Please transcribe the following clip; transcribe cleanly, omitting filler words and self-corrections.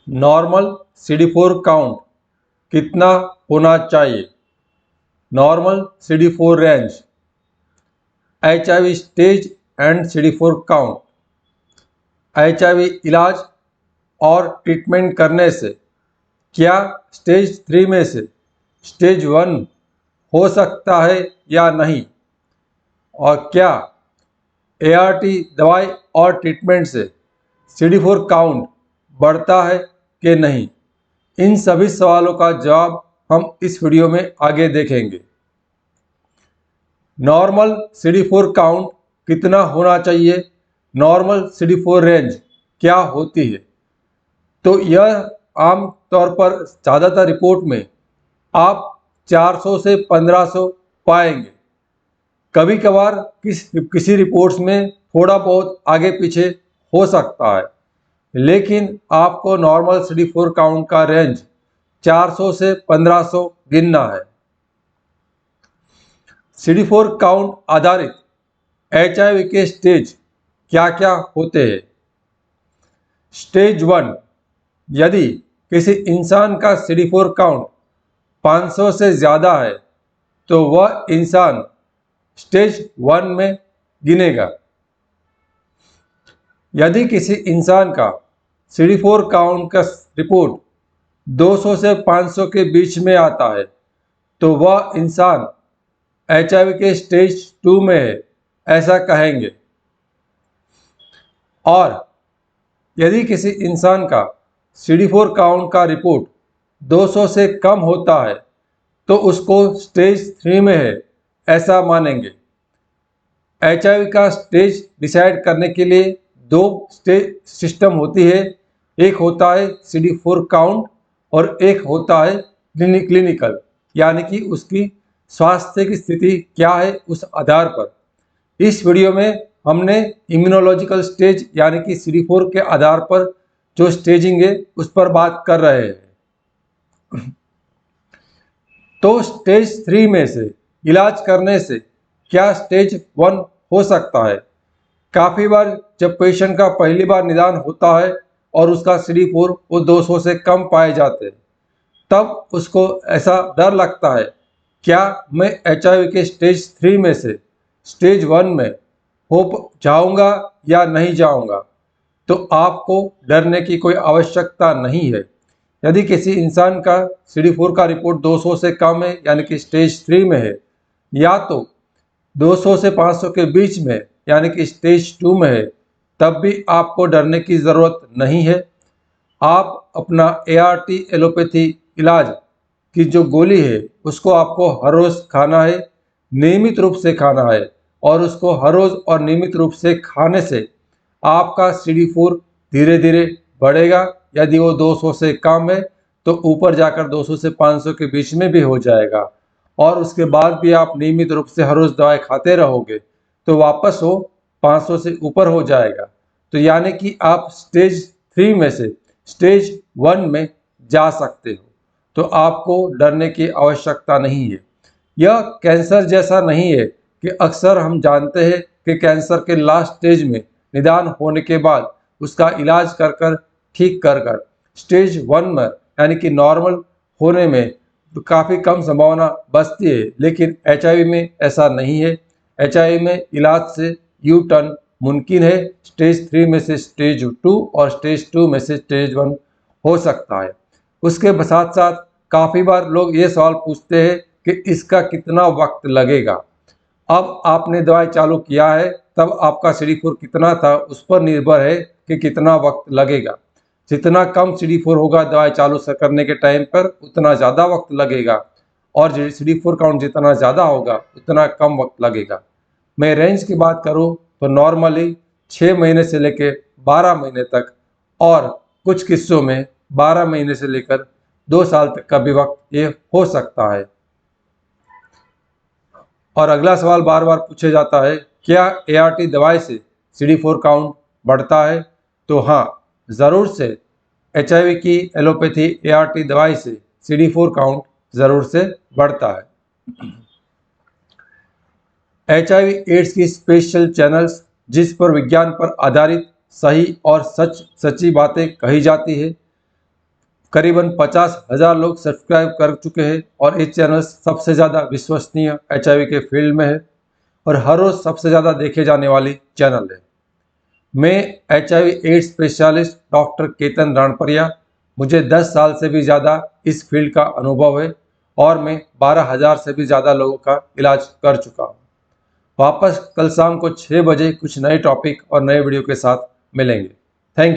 Normal CD4 count कितना होना चाहिए? Normal CD4 range, HIV stage and CD4 count. HIV इलाज और ट्रीटमेंट करने से क्या स्टेज 3 में से स्टेज 1 हो सकता है या नहीं? और क्या ART दवाई और ट्रीटमेंट से CD4 काउंट बढ़ता है कि नहीं? इन सभी सवालों का जवाब हम इस वीडियो में आगे देखेंगे। नॉर्मल CD4 काउंट कितना होना चाहिए? नॉर्मल CD4 रेंज क्या होती है? तो यह आम तौर पर ज़्यादातर रिपोर्ट में आप 400 से 1500 पाएंगे। कभी कभार किसी रिपोर्ट्स में थोड़ा बहुत आगे पीछे हो सकता है, लेकिन आपको नॉर्मल CD4 काउंट का रेंज 400 से 1500 गिनना है। CD4 काउंट आधारित HIV के स्टेज क्या क्या होते हैं? स्टेज 1, यदि किसी इंसान का CD4 काउंट 500 से ज़्यादा है तो वह इंसान स्टेज 1 में गिनेगा। यदि किसी इंसान का CD4 काउंट का रिपोर्ट 200 से 500 के बीच में आता है तो वह इंसान HIV के स्टेज 2 में है, ऐसा कहेंगे। और यदि किसी इंसान का CD4 काउंट का रिपोर्ट 200 से कम होता है तो उसको स्टेज 3 में है, ऐसा मानेंगे। HIV का स्टेज डिसाइड करने के लिए 2 स्टेज सिस्टम होती है। एक होता है CD4 काउंट और एक होता है क्लिनिकल, यानी कि उसकी स्वास्थ्य की स्थिति क्या है उस आधार पर। इस वीडियो में हमने इम्यूनोलॉजिकल स्टेज यानी कि CD4 के आधार पर जो स्टेजिंग है उस पर बात कर रहे हैं। तो स्टेज 3 में से इलाज करने से क्या स्टेज 1 हो सकता है? काफ़ी बार जब पेशेंट का पहली बार निदान होता है और उसका CD4 वो 200 से कम पाए जाते हैं, तब उसको ऐसा डर लगता है, क्या मैं HIV के स्टेज 3 में से स्टेज 1 में हो जाऊंगा या नहीं जाऊंगा? तो आपको डरने की कोई आवश्यकता नहीं है। यदि किसी इंसान का CD4 का रिपोर्ट 200 से कम है यानी कि स्टेज 3 में है, या तो 200 से 500 के बीच में यानी कि स्टेज 2 में है, तब भी आपको डरने की ज़रूरत नहीं है। आप अपना ART एलोपैथी इलाज की जो गोली है उसको आपको हर रोज़ खाना है, नियमित रूप से खाना है, और उसको हर रोज़ और नियमित रूप से खाने से आपका CD4 धीरे धीरे बढ़ेगा। यदि वो 200 से कम है तो ऊपर जाकर 200 से 500 के बीच में भी हो जाएगा, और उसके बाद भी आप नियमित रूप से हर रोज़ दवाई खाते रहोगे तो वापस वो 500 से ऊपर हो जाएगा। तो यानी कि आप स्टेज 3 में से स्टेज 1 में जा सकते हो, तो आपको डरने की आवश्यकता नहीं है। यह कैंसर जैसा नहीं है कि अक्सर हम जानते हैं कि कैंसर के लास्ट स्टेज में निदान होने के बाद उसका इलाज कर कर ठीक कर कर स्टेज 1 में यानी कि नॉर्मल होने में तो काफ़ी कम संभावना बचती है, लेकिन HIV में ऐसा नहीं है। HIV में इलाज से यू टर्न मुमकिन है। स्टेज 3 में से स्टेज 2 और स्टेज 2 में से स्टेज 1 हो सकता है। उसके साथ साथ काफ़ी बार लोग ये सवाल पूछते हैं कि इसका कितना वक्त लगेगा। अब आपने दवाई चालू किया है, तब आपका CD4 कितना था उस पर निर्भर है कि कितना वक्त लगेगा। जितना कम CD4 होगा दवाई चालू करने के टाइम पर, उतना ज़्यादा वक्त लगेगा, और CD4 काउंट जितना ज़्यादा होगा उतना कम वक्त लगेगा। मैं रेंज की बात करूं तो नॉर्मली 6 महीने से लेकर 12 महीने तक, और कुछ किस्सों में 12 महीने से लेकर 2 साल तक का भी वक्त ये हो सकता है। और अगला सवाल बार बार पूछा जाता है, क्या ART दवाई से CD4 काउंट बढ़ता है? तो हाँ, ज़रूर से HIV की एलोपैथी ART दवाई से CD4 काउंट ज़रूर से बढ़ता है। HIV एड्स की स्पेशल चैनल्स जिस पर विज्ञान पर आधारित सही और सच्ची बातें कही जाती है, करीबन 50,000 लोग सब्सक्राइब कर चुके हैं और ये चैनल सबसे ज़्यादा विश्वसनीय HIV के फील्ड में है और हर रोज़ सबसे ज़्यादा देखे जाने वाली चैनल है। मैं HIV AIDS specialist doctor Ketan Ranpariya, मुझे 10 साल से भी ज़्यादा इस फील्ड का अनुभव है और मैं 12,000 से भी ज़्यादा लोगों का इलाज कर चुका हूँ। वापस कल शाम को 6 बजे कुछ नए टॉपिक और नए वीडियो के साथ मिलेंगे। Thank you.